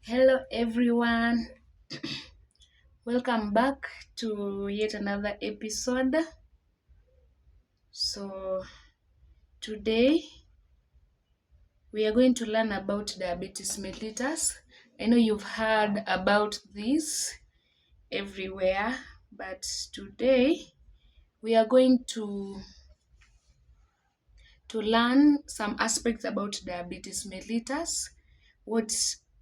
Hello everyone, welcome back to yet another episode. So today we are going to learn about diabetes mellitus. I know you've heard about this everywhere, but today we are going to learn some aspects about diabetes mellitus,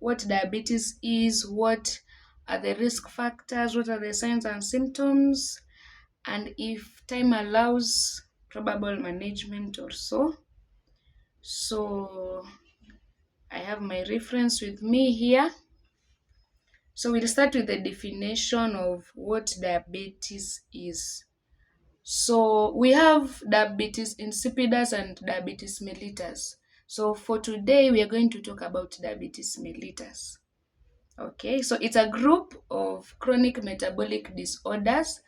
what diabetes is, what are the risk factors, what are the signs and symptoms, and if time allows, probable management or so. So I have my reference with me here. So we'll start with the definition of what diabetes is. So we have diabetes insipidus and diabetes mellitus. So for today, we are going to talk about diabetes mellitus. Okay, so it's a group of chronic metabolic disorders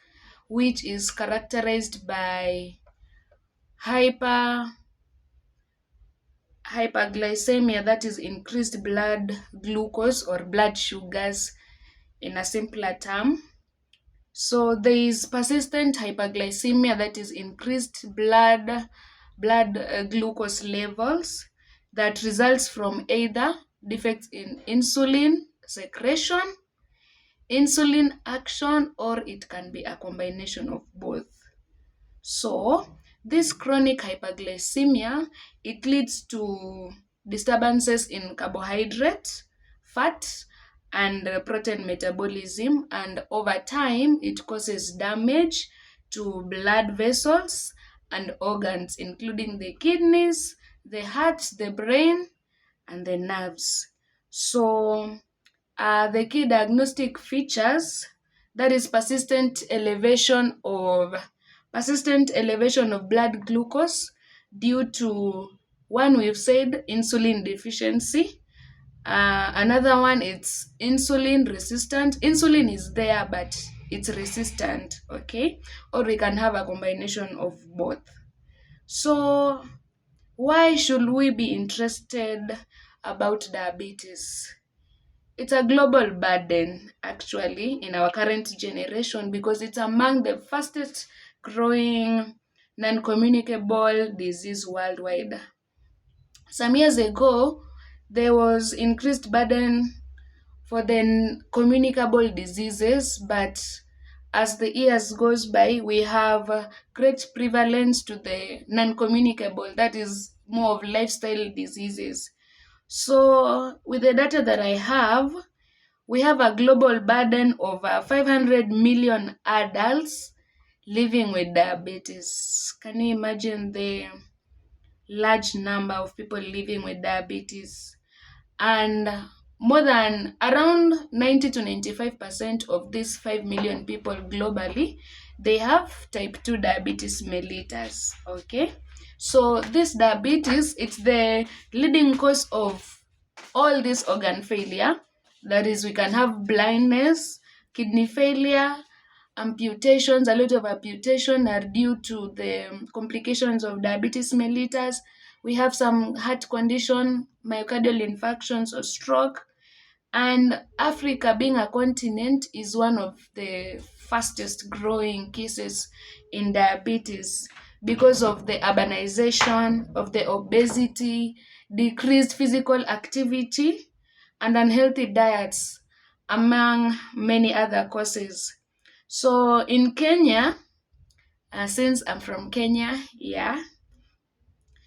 which is characterized by hyperglycemia, that is increased blood glucose or blood sugars in a simpler term. So there is persistent hyperglycemia, that is increased blood glucose levels that results from either defects in insulin secretion, insulin action, or it can be a combination of both. So this chronic hyperglycemia, it leads to disturbances in carbohydrate, fat, and protein metabolism, and over time it causes damage to blood vessels and organs, including the kidneys, the heart, the brain, and the nerves. So the key diagnostic features, that is persistent elevation of blood glucose due to, one, we've said insulin deficiency. Another one, it's insulin resistant. Insulin is there, but it's resistant, okay? Or we can have a combination of both. So why should we be interested about diabetes? It's a global burden, actually, in our current generation because it's among the fastest growing non-communicable disease worldwide. Some years ago, there was increased burden for the communicable diseases, but as the years goes by, we have great prevalence to the non-communicable, that is more of lifestyle diseases. So with the data that I have, we have a global burden of 500 million adults living with diabetes. Can you imagine the large number of people living with diabetes? And more than around 90 to 95% of these 5 million people globally, they have type 2 diabetes mellitus, okay? So this diabetes, it's the leading cause of all this organ failure. That is, we can have blindness, kidney failure, amputations. A lot of amputation are due to the complications of diabetes mellitus. We have some heart condition, myocardial infarctions or stroke. And Africa, being a continent, is one of the fastest growing cases in diabetes because of the urbanization, of the obesity, decreased physical activity, and unhealthy diets, among many other causes. So in Kenya, since I'm from Kenya, yeah,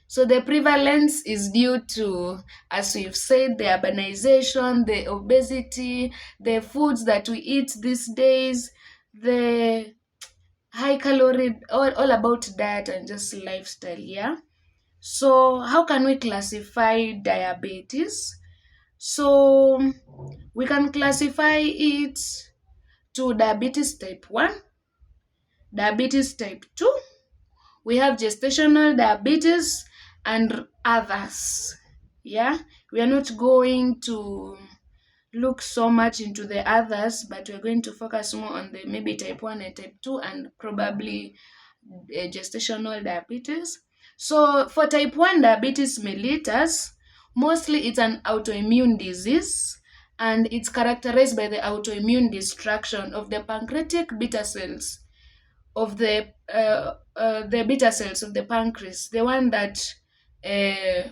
so the prevalence is due to, as we've said, the urbanization, the obesity, the foods that we eat these days, the high calorie, all about diet and just lifestyle, yeah. So how can we classify diabetes? So we can classify it to diabetes type 1, diabetes type 2, we have gestational diabetes, and others. Yeah, we are not going to look so much into the others, but we're going to focus more on the maybe type 1 and type 2 and probably gestational diabetes. So for type 1 diabetes mellitus, mostly it's an autoimmune disease and it's characterized by the autoimmune destruction of the pancreatic beta cells of the beta cells of the pancreas, the one that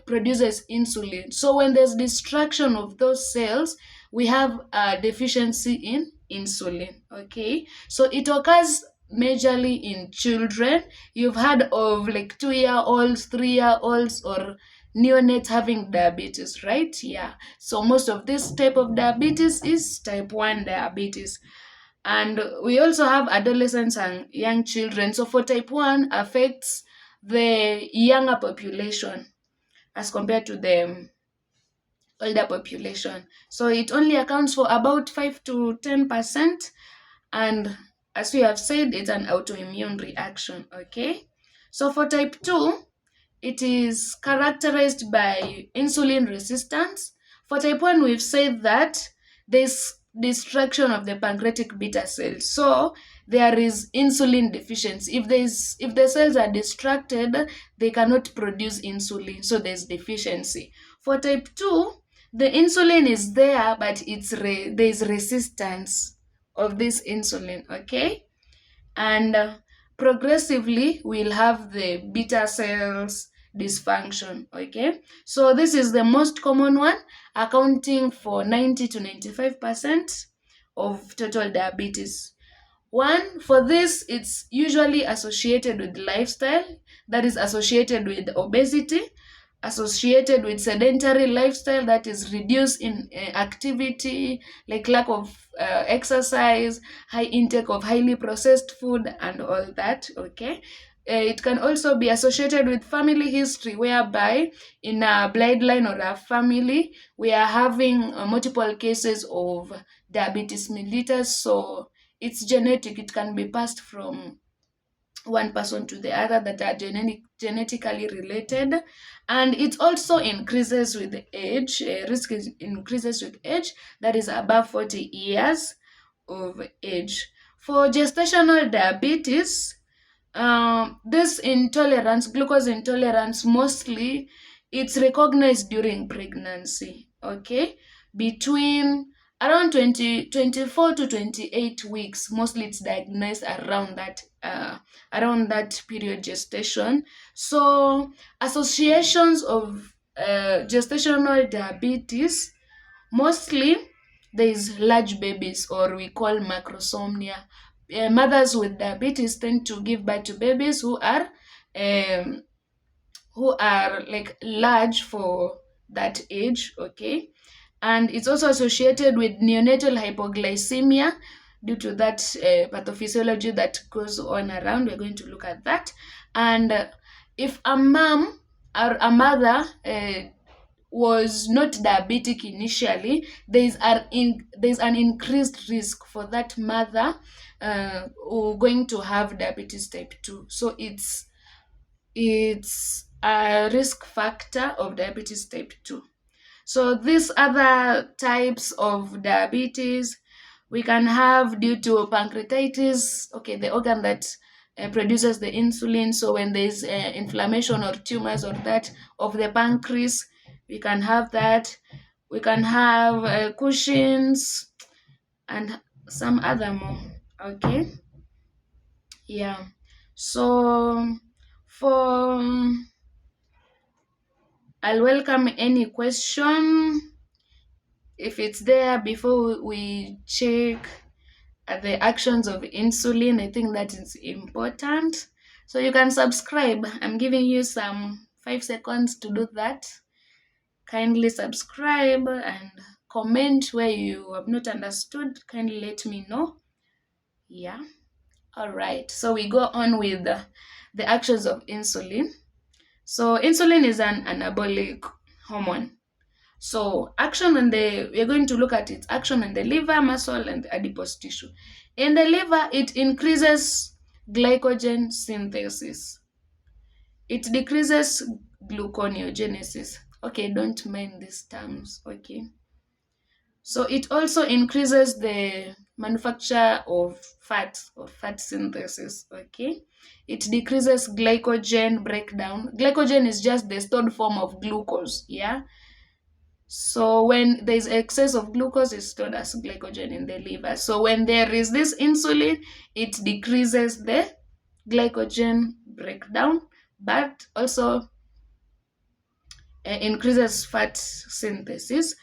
produces insulin. So when there's destruction of those cells, we have a deficiency in insulin. Okay, so it occurs majorly in children. You've heard of like 2-year-olds, 3-year-olds, or neonates having diabetes, right? Yeah. So most of this type of diabetes is type 1 diabetes. And we also have adolescents and young children. So for type 1 affects the younger population as compared to the older population. So it only accounts for about 5 to 10%. And as we have said, it's an autoimmune reaction. Okay. So for type 2, it is characterized by insulin resistance. For type 1, we've said that there's destruction of the pancreatic beta cells. So there is insulin deficiency. If the cells are distracted, they cannot produce insulin. So there's deficiency. For type 2, the insulin is there, but there's resistance of this insulin. Okay. And progressively we'll have the beta cells dysfunction. Okay, so this is the most common one, accounting for 90 to 95% of total diabetes. One, for this, it's usually associated with lifestyle, that is associated with obesity, associated with sedentary lifestyle, that is reduced in activity, like lack of exercise, high intake of highly processed food, and all that. Okay. It can also be associated with family history, whereby in a bloodline or a family, we are having multiple cases of diabetes mellitus. So it's genetic, it can be passed from one person to the other, that are genetically related. And it also increases with age. Risk increases with age, that is above 40 years of age. For gestational diabetes, this intolerance, glucose intolerance, mostly it's recognized during pregnancy. Okay, between around 24 to 28 weeks, mostly it's diagnosed around that period gestation. So associations of gestational diabetes, mostly there is large babies, or we call macrosomia. Mothers with diabetes tend to give birth to babies um, who are like large for that age. Okay, and it's also associated with neonatal hypoglycemia due to that pathophysiology that goes on around. We're going to look at that. And if a mom or a mother was not diabetic initially, there's an increased risk for that mother who going to have diabetes type 2. So it's a risk factor of diabetes type 2. So these other types of diabetes we can have due to pancreatitis, okay, the organ that produces the insulin. So when there's inflammation or tumors or that of the pancreas, we can have that. We can have Cushing's and some other more. Okay, yeah. So for I'll welcome any question if it's there before we check the actions of insulin. I think that is important. So you can subscribe. I'm giving you some 5 seconds to do that. Kindly subscribe and comment where you have not understood. Kindly let me know. Yeah. All right. So we go on with the actions of insulin. So insulin is an anabolic hormone. So we're going to look at its action on the liver, muscle, and adipose tissue. In the liver, it increases glycogen synthesis. It decreases gluconeogenesis. Okay, don't mind these terms. Okay. So it also increases the manufacture of fat or fat synthesis. Okay. It decreases glycogen breakdown. Glycogen is just the stored form of glucose. Yeah. So when there's excess of glucose, it's stored as glycogen in the liver. So when there is this insulin, it decreases the glycogen breakdown, but also increases fat synthesis.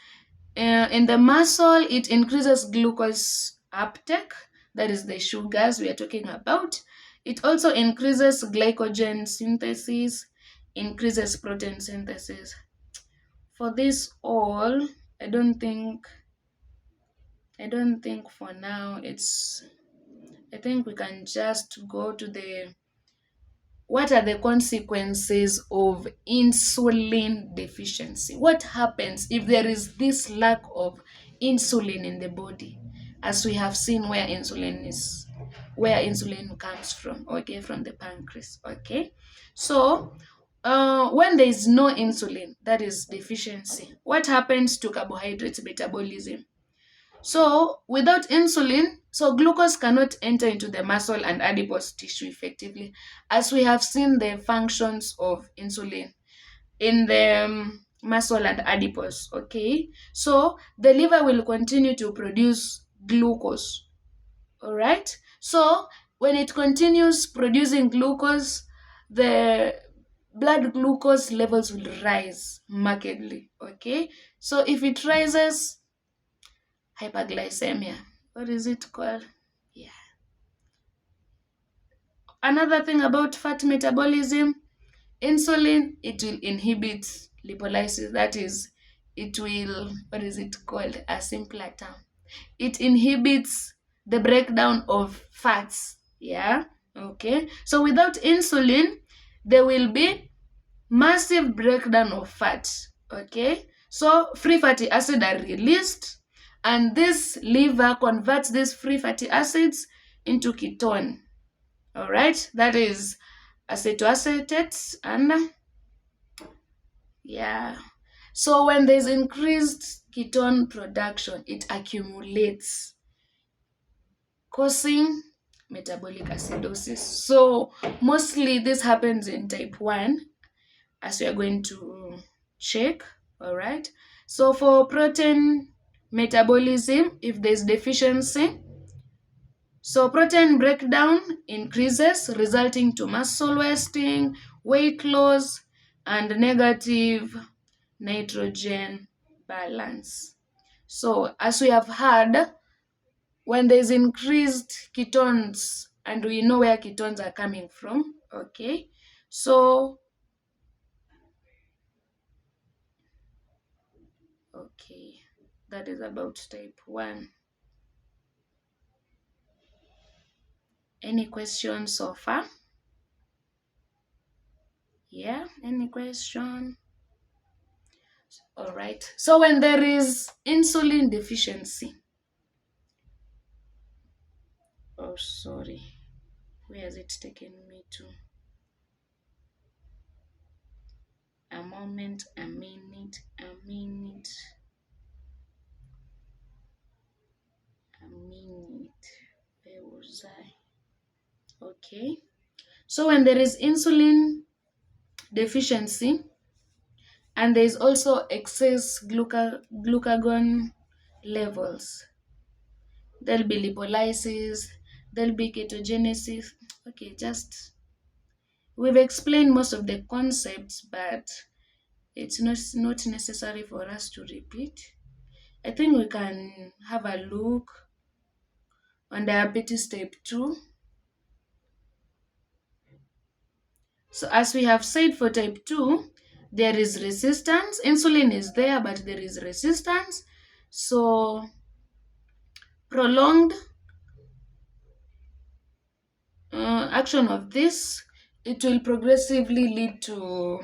In the muscle, it increases glucose uptake, that is the sugars we are talking about. It also increases glycogen synthesis, increases protein synthesis. For this all, I don't think for now it's I think we can just go to the what are the consequences of insulin deficiency? What happens if there is this lack of insulin in the body? As we have seen where insulin comes from, okay, from the pancreas, okay? So, when there is no insulin, that is deficiency, what happens to carbohydrate metabolism? So without insulin, so glucose cannot enter into the muscle and adipose tissue effectively, as we have seen the functions of insulin in the muscle and adipose, okay? So the liver will continue to produce glucose, all right? So when it continues producing glucose, the blood glucose levels will rise markedly, okay? So if it rises, hyperglycemia. What is it called? Yeah. Another thing about fat metabolism, insulin, it will inhibit lipolysis. That is, it will, what is it called? A simpler term. It inhibits the breakdown of fats. Yeah. Okay. So without insulin, there will be massive breakdown of fat. Okay. So free fatty acids are released, and this liver converts these free fatty acids into ketone. All right, that is acetoacetate, and yeah. So when there's increased ketone production, it accumulates, causing metabolic acidosis. So mostly this happens in type 1, as we are going to check. All right. So for protein metabolism, if there's deficiency, so protein breakdown increases, resulting to muscle wasting, weight loss, and negative nitrogen balance. So as we have heard, when there's increased ketones, and we know where ketones are coming from, okay? So, okay, that is about type 1. Any questions so far? Yeah, any question? All right. So when there is insulin deficiency, oh, sorry, where has it taken me to? A moment, a minute, where was I? Okay. So when there is insulin deficiency, and there is also excess glucagon levels, there'll be lipolysis, there'll be ketogenesis. Okay, just we've explained most of the concepts, but it's not necessary for us to repeat. I think we can have a look on diabetes type 2. So as we have said, for type 2, there is resistance. Insulin is there, but there is resistance. So prolonged action of this, it will progressively lead to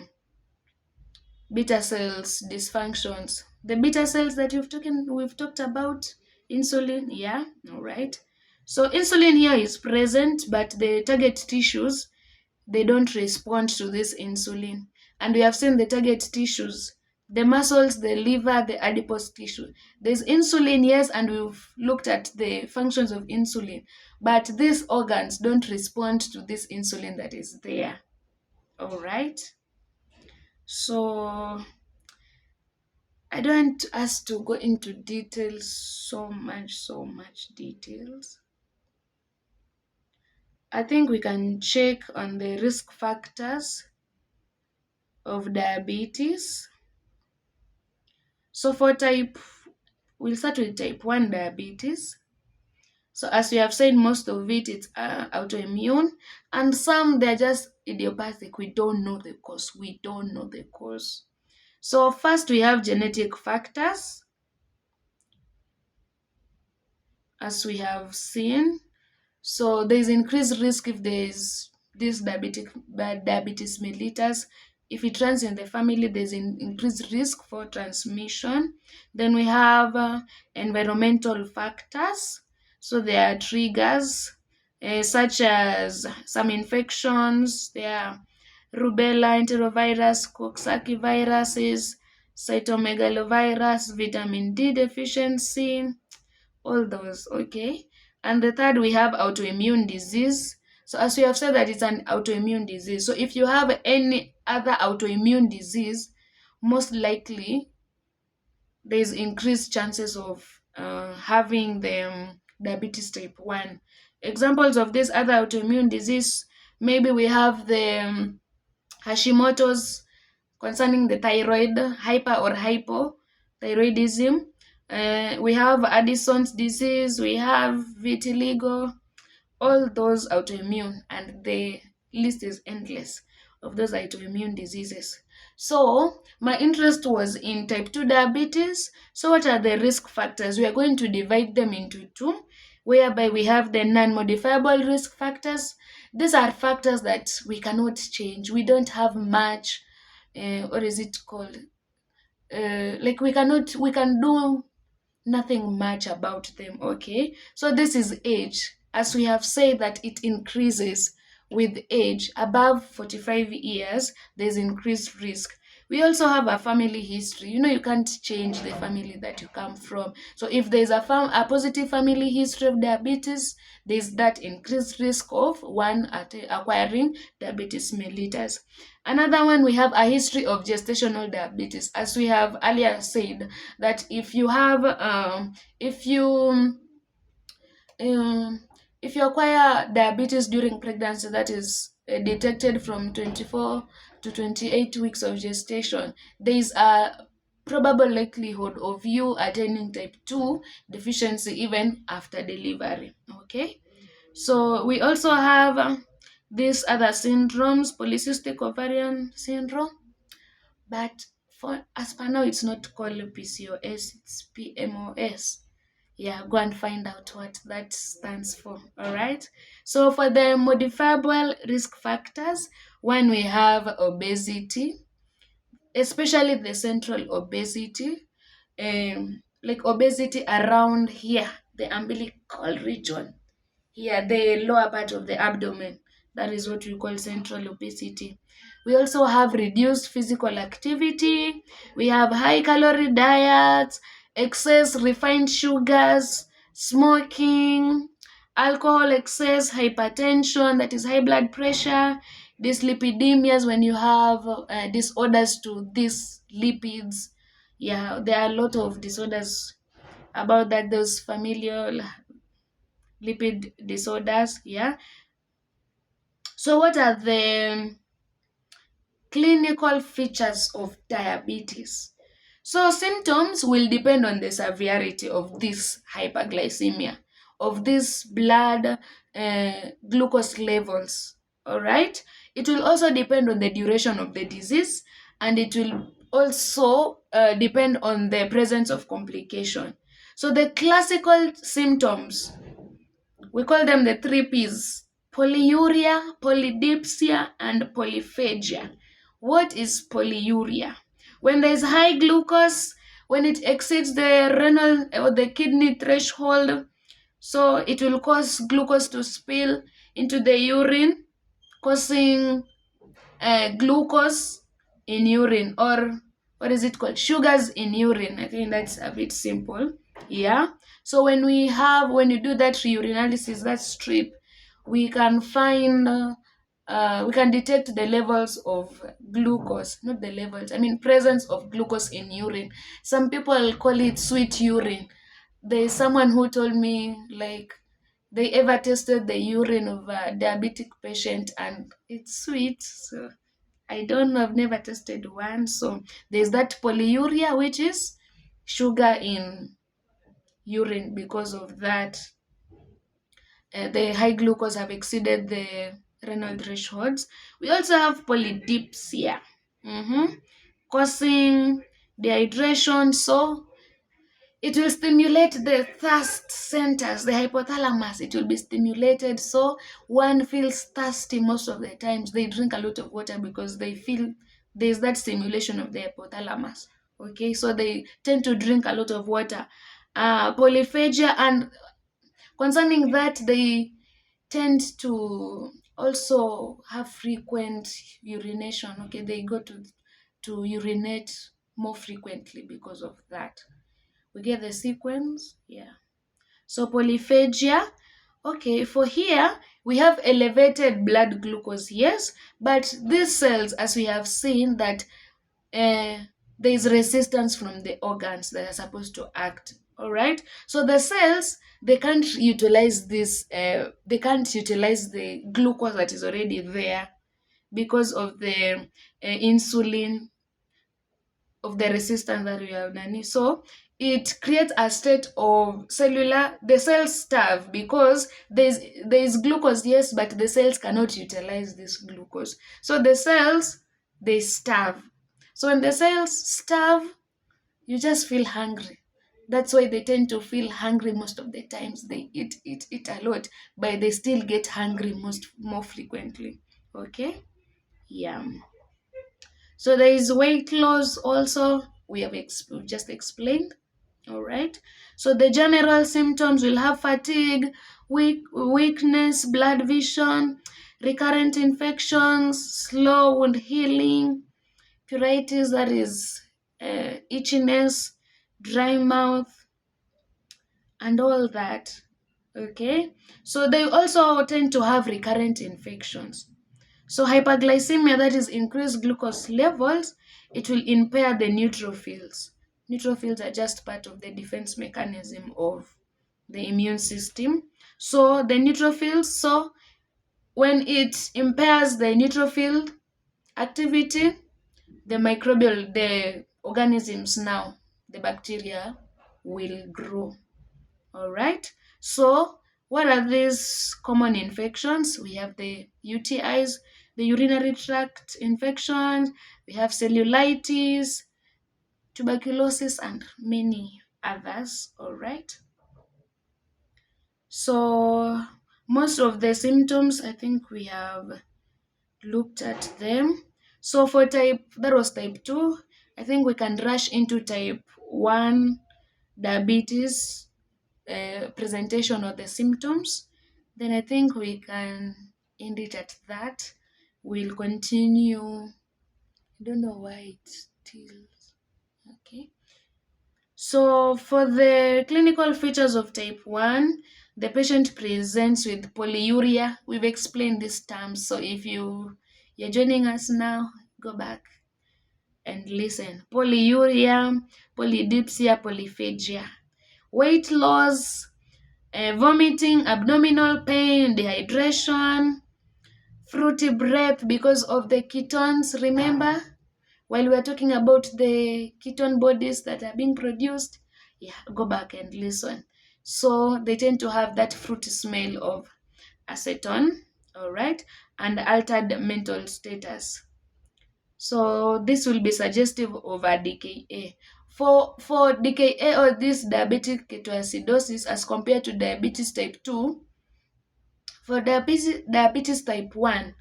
beta cells dysfunctions. The beta cells that we've talked about, insulin, yeah, all right. So insulin here is present, but the target tissues, they don't respond to this insulin. And we have seen the target tissues, the muscles, the liver, the adipose tissue. There's insulin, yes, and we've looked at the functions of insulin, but these organs don't respond to this insulin that is there. All right. So I don't want us to go into details, so much details. I think we can check on the risk factors of diabetes. So we'll start with type 1 diabetes. So as we have said, most of it's autoimmune, and some they're just idiopathic. We don't know the cause. We don't know the cause. So first we have genetic factors, as we have seen. So there's increased risk if there's this diabetes mellitus. If it runs in the family, there's increased risk for transmission. Then we have environmental factors. So there are triggers such as some infections. There are rubella, enterovirus, Coxsackie viruses, cytomegalovirus, vitamin D deficiency, all those. Okay. And the third, we have autoimmune disease. So as we have said that it's an autoimmune disease, so if you have any other autoimmune disease, most likely there's increased chances of having the diabetes type 1. Examples of this other autoimmune disease, maybe we have the Hashimoto's concerning the thyroid, hyper or hypothyroidism. We have Addison's disease, we have vitiligo, all those autoimmune, and the list is endless of those autoimmune diseases. So my interest was in type 2 diabetes. So what are the risk factors? We are going to divide them into two, whereby we have the non-modifiable risk factors. These are factors that we cannot change. We don't have much, what is it called? Like we can do nothing much about them. Okay, so this is age. As we have said that it increases with age. Above 45 years there's increased risk. We also have a family history. You can't change the family that you come from. So if there's a positive family history of diabetes, there's that increased risk of one acquiring diabetes mellitus. Another one, we have a history of gestational diabetes. As we have earlier said, that um, if you acquire diabetes during pregnancy, that is detected from 24 to 28 weeks of gestation, there is a probable likelihood of you attaining type 2 deficiency even after delivery. Okay, so we also have these other syndromes, polycystic ovarian syndrome, but for as per now it's not called PCOS, it's PMOS. Yeah, go and find out what that stands for. All right, so for the modifiable risk factors, when we have obesity, especially the central obesity, like obesity around here, the umbilical region, here, the lower part of the abdomen. That is what we call central obesity. We also have reduced physical activity. We have high calorie diets, excess refined sugars, smoking, alcohol excess, hypertension, that is high blood pressure, dyslipidemias, when you have disorders to these lipids. Yeah, there are a lot of disorders about that, those familial lipid disorders. Yeah, so what are the clinical features of diabetes? So symptoms will depend on the severity of this hyperglycemia, of this blood glucose levels. All right, it will also depend on the duration of the disease, and it will also depend on the presence of complication. So the classical symptoms, we call them the three P's: polyuria, polydipsia, and polyphagia. What is polyuria? When there is high glucose, when it exceeds the renal or the kidney threshold, so it will cause glucose to spill into the urine, causing glucose in urine, or what is it called, sugars in urine. I think that's a bit simple. Yeah, so when you do that urinalysis, that strip, we can find we can detect the levels of glucose, not the levels, I mean presence of glucose in urine. Some people call it sweet urine. There's someone who told me like they ever tested the urine of a diabetic patient and it's sweet. So I don't know, I've never tested one. So there's that polyuria, which is sugar in urine. Because of that, the high glucose have exceeded the renal thresholds. We also have polydipsia, mhm, causing dehydration. So it will stimulate the thirst centers, the hypothalamus. It will be stimulated. So one feels thirsty most of the times. They drink a lot of water because they feel there's that stimulation of the hypothalamus. Okay, so they tend to drink a lot of water. Polyphagia, and concerning that, they tend to also have frequent urination. Okay, they go to urinate more frequently because of that. We get the sequence, yeah. So polyphagia, okay, for here we have elevated blood glucose, yes, but these cells, as we have seen, that uh, there is resistance from the organs that are supposed to act. All right, so the cells, they can't utilize this. They can't utilize the glucose that is already there because of the insulin, of the resistance that we have done. So it creates a state of cellular, the cells starve because there is glucose, yes, but the cells cannot utilize this glucose. So the cells, they starve. So when the cells starve, you just feel hungry. That's why they tend to feel hungry most of the times. They eat a lot, but they still get hungry more frequently. Okay? Yeah. So there is weight loss also. We've just explained. All right. So the general symptoms will have fatigue, weakness, blood vision, recurrent infections, slow wound healing, pruritus, that is itchiness, dry mouth, and all that. Okay. So they also tend to have recurrent infections. So hyperglycemia, that is increased glucose levels, it will impair the neutrophils. Neutrophils are just part of the defense mechanism of the immune system. So the neutrophils, so when it impairs the neutrophil activity, the organisms now, the bacteria will grow. All right. So, what are these common infections? We have the UTIs, the urinary tract infections, we have cellulitis, tuberculosis, and many others. All right. So, most of the symptoms, I think we have looked at them. So, that was type 2. I think we can rush into type 1 diabetes presentation of the symptoms, then I think we can end it at that. We'll continue. I don't know why it's still okay. So for the clinical features of type 1, the patient presents with polyuria. We've explained these terms. So if you're joining us now, go back and listen. Polyuria, polydipsia, polyphagia. Weight loss, vomiting, abdominal pain, dehydration, fruity breath because of the ketones. Remember, while we are talking about the ketone bodies that are being produced, yeah, go back and listen. So they tend to have that fruity smell of acetone, all right, and altered mental status. So this will be suggestive of a DKA. For DKA or this diabetic ketoacidosis as compared to diabetes type 2, for diabetes type 1,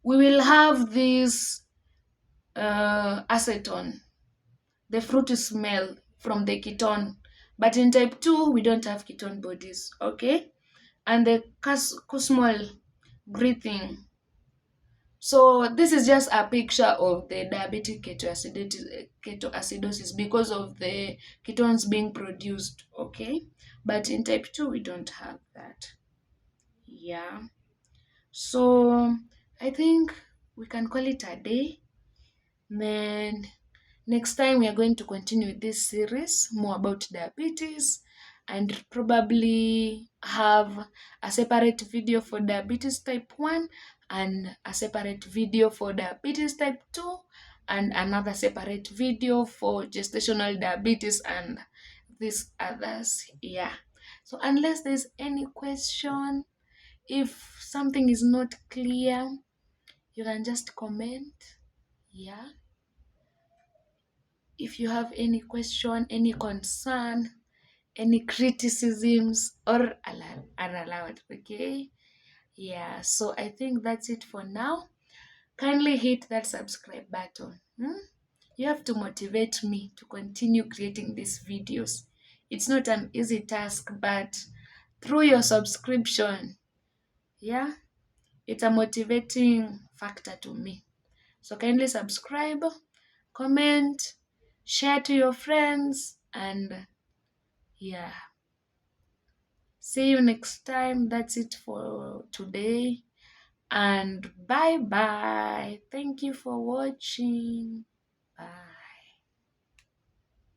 we will have this acetone, the fruity smell from the ketone. But in type 2, we don't have ketone bodies, okay? And the Kussmaul breathing. So this is just a picture of the diabetic ketoacidosis because of the ketones being produced, okay? But in type 2, we don't have that. Yeah. So I think we can call it a day. Then next time we are going to continue with this series more about diabetes, and probably have a separate video for diabetes type 1 and a separate video for diabetes type 2 and another separate video for gestational diabetes and these others. Yeah. So unless there's any question, if something is not clear, you can just comment. Yeah. If you have any question, any concern, any criticisms, or are allowed, okay? Yeah, so I think that's it for now. Kindly hit that subscribe button. You have to motivate me to continue creating these videos. It's not an easy task, but through your subscription, yeah, it's a motivating factor to me. So kindly subscribe, comment, share to your friends, and yeah. See you next time. That's it for today. And bye bye. Thank you for watching.